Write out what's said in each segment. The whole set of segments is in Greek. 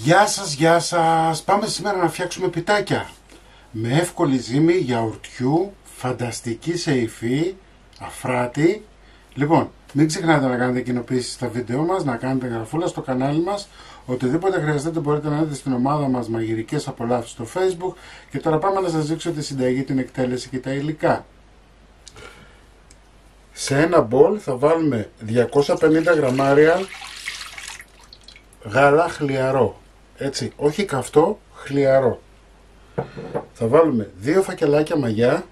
Γεια σας! Πάμε σήμερα να φτιάξουμε πιτάκια με εύκολη ζύμη γιαουρτιού, φανταστική σε υφή, αφράτη. Λοιπόν, μην ξεχνάτε να κάνετε κοινοποίησεις στα βίντεο μας, να κάνετε εγγραφούλα στο κανάλι μας. Οτιδήποτε χρειαστείτε μπορείτε να δείτε στην ομάδα μας μαγειρικές απολαύσεις στο Facebook. Και τώρα πάμε να σας δείξω τη συνταγή, την εκτέλεση και τα υλικά. Σε ένα μπολ θα βάλουμε 250 γραμμάρια γάλα χλιαρό. Έτσι, όχι καυτό, χλιαρό. Θα βάλουμε 2 φακελάκια μαγιά,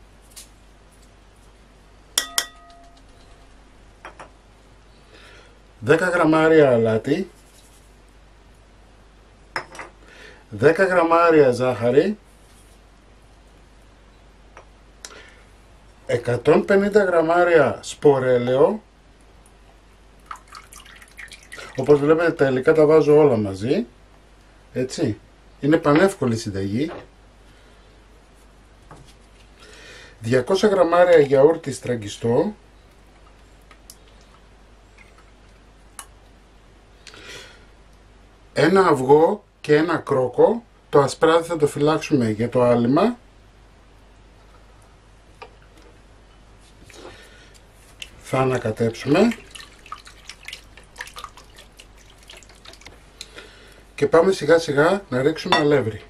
10 γραμμάρια αλάτι, 10 γραμμάρια ζάχαρη, 150 γραμμάρια σπορέλαιο. Όπως βλέπετε τα υλικά τα βάζω όλα μαζί. Έτσι, είναι πανεύκολη συνταγή. 200 γραμμάρια γιαούρτι στραγγιστό, ένα αυγό και ένα κρόκο. Το ασπράδι θα το φυλάξουμε για το άλυμα. Θα ανακατέψουμε και πάμε σιγά σιγά να ρίξουμε αλεύρι.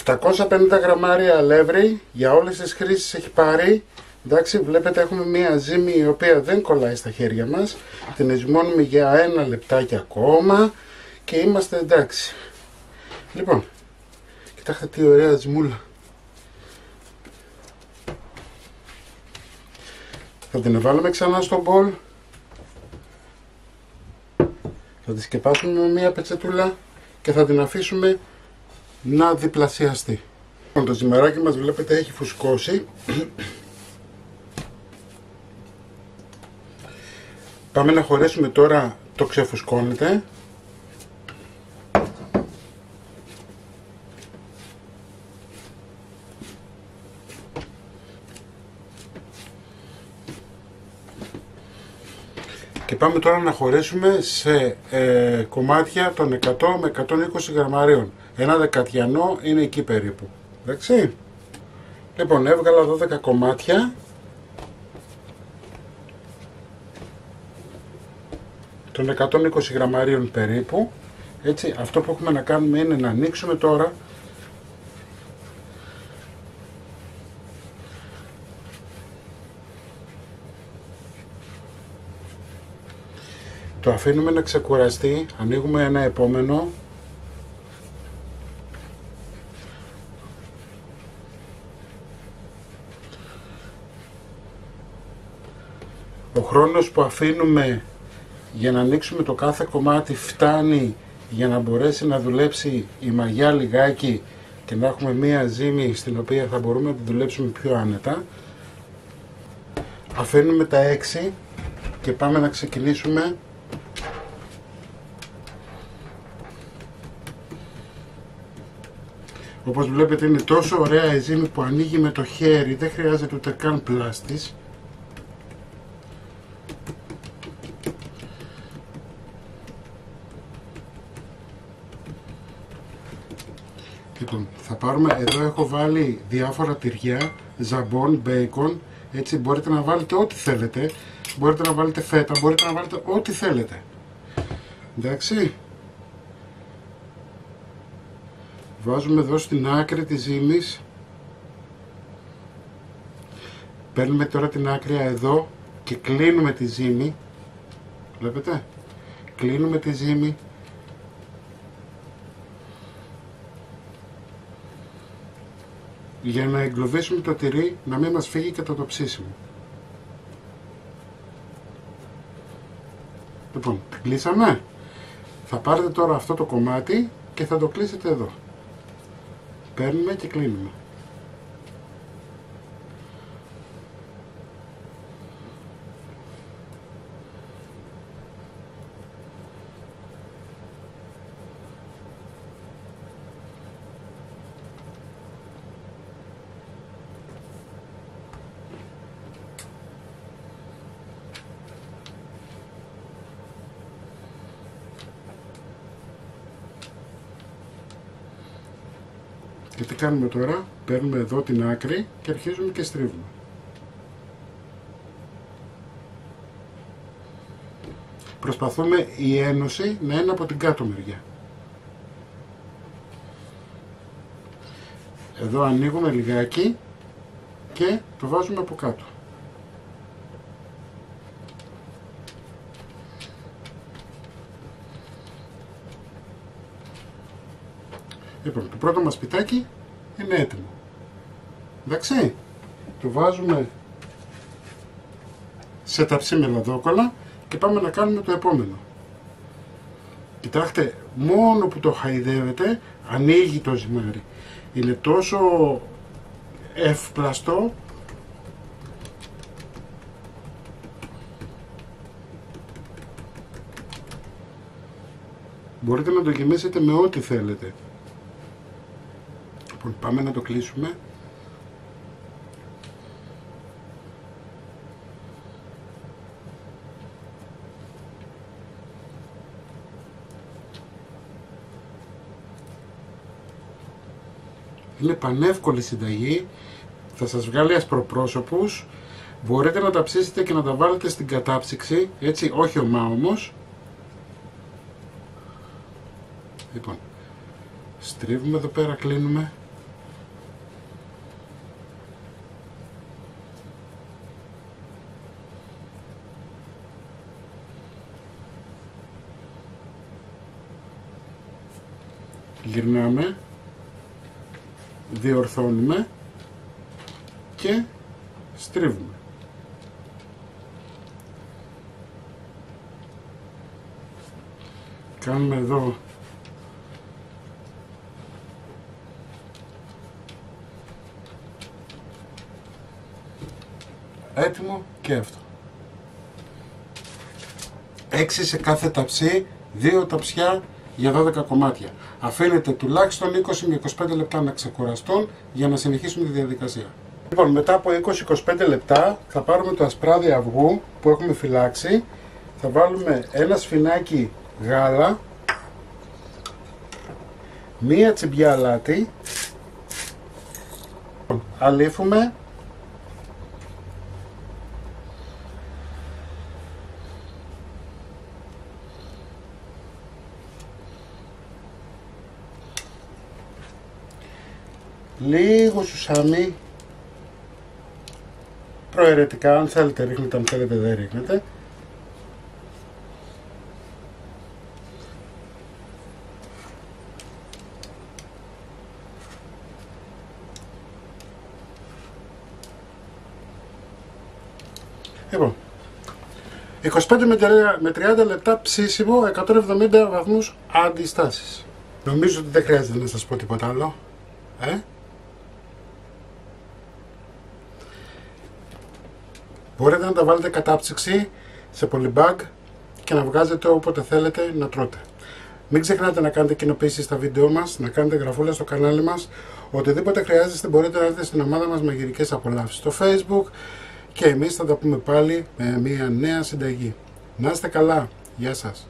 ...750 γραμμάρια αλεύρι, για όλες τις χρήσεις έχει πάρει. Εντάξει, βλέπετε έχουμε μία ζύμη η οποία δεν κολλάει στα χέρια μας. Την ζυμώνουμε για 1 λεπτάκι ακόμα και είμαστε εντάξει. Λοιπόν, κοιτάξτε τι ωραία ζυμούλα. Θα την βάλουμε ξανά στο μπολ. Θα τη σκεπάσουμε με μία πετσετούλα και θα την αφήσουμε να διπλασιαστεί. Το ζυμαράκι μας βλέπετε έχει φουσκώσει. Πάμε να χωρέσουμε τώρα το ξεφουσκώνεται. Και πάμε τώρα να χωρέσουμε σε κομμάτια των 100 με 120 γραμμαρίων. Ένα δεκατιανό είναι εκεί περίπου. Εντάξει. Λοιπόν, έβγαλα 12 κομμάτια. Των 120 γραμμαρίων περίπου. Έτσι, αυτό που έχουμε να κάνουμε είναι να ανοίξουμε τώρα το αφήνουμε να ξεκουραστεί, ανοίγουμε ένα επόμενο. Ο χρόνος που αφήνουμε για να ανοίξουμε το κάθε κομμάτι φτάνει για να μπορέσει να δουλέψει η μαγιά λιγάκι και να έχουμε μία ζύμη στην οποία θα μπορούμε να τη δουλέψουμε πιο άνετα. Αφήνουμε τα 6 και πάμε να ξεκινήσουμε. Όπως βλέπετε είναι τόσο ωραία η ζύμη που ανοίγει με το χέρι, δεν χρειάζεται ούτε καν πλάστης. Λοιπόν, θα πάρουμε, εδώ έχω βάλει διάφορα τυριά, ζαμπόν, μπέικον, έτσι μπορείτε να βάλετε ό,τι θέλετε. Μπορείτε να βάλετε φέτα, μπορείτε να βάλετε ό,τι θέλετε. Εντάξει. Βάζουμε εδώ στην άκρη της ζύμης. Παίρνουμε τώρα την άκρη εδώ και κλείνουμε τη ζύμη. Βλέπετε. Κλείνουμε τη ζύμη. για να εγκλωβίσουμε το τυρί, να μην μας φύγει και το ψήσιμο. Λοιπόν, κλείσαμε. Θα πάρετε τώρα αυτό το κομμάτι και θα το κλείσετε εδώ. Παίρνουμε και κλείνουμε. Και τι κάνουμε τώρα? Παίρνουμε εδώ την άκρη και αρχίζουμε και στρίβουμε. Προσπαθούμε η ένωση να είναι από την κάτω μεριά. Εδώ ανοίγουμε λιγάκι και το βάζουμε από κάτω. Λοιπόν, το πρώτο μας πιτάκι είναι έτοιμο. Εντάξει, το βάζουμε σε ταψί με λαδόκολλα και πάμε να κάνουμε το επόμενο. Κοιτάξτε, μόνο που το χαϊδεύετε ανοίγει το ζυμάρι. Είναι τόσο εύπλαστο μπορείτε να το γεμίσετε με ό,τι θέλετε. Λοιπόν, πάμε να το κλείσουμε. Είναι πανεύκολη συνταγή, θα σας βγάλει ασπροπρόσωπους, μπορείτε να τα ψήσετε και να τα βάλετε στην κατάψυξη, έτσι, όχι ομά όμως. Λοιπόν, στρίβουμε εδώ πέρα, κλείνουμε. Γυρνάμε, διορθώνουμε και στρίβουμε. Κάνουμε εδώ έτοιμο και αυτό. 6 σε κάθε ταψί, 2 ταψιά για 12 κομμάτια. Αφήνετε τουλάχιστον 20 με 25 λεπτά να ξεκουραστούν για να συνεχίσουμε τη διαδικασία. Λοιπόν, μετά από 20-25 λεπτά θα πάρουμε το ασπράδι αυγού που έχουμε φυλάξει, θα βάλουμε ένα σφινάκι γάλα, μία τσιμπιά αλάτι, αλείφουμε, λίγο σουσάμι, προαιρετικά, αν θέλετε ρίχνετε, αν θέλετε δεν ρίχνετε. Λοιπόν, 25 με 30 λεπτά ψήσιμο, 170 βαθμούς αντιστάσεις. Νομίζω ότι δεν χρειάζεται να σας πω τίποτα άλλο. Μπορείτε να τα βάλετε κατάψυξη σε πολυμπάγκ και να βγάζετε όποτε θέλετε να τρώτε. Μην ξεχνάτε να κάνετε κοινοποίησεις στα βίντεο μας, να κάνετε γραφούλα στο κανάλι μας. Οτιδήποτε χρειάζεστε μπορείτε να έρθετε στην ομάδα μας Μαγειρικές Απολαύσεις στο Facebook και εμείς θα τα πούμε πάλι με μια νέα συνταγή. Να είστε καλά. Γεια σας.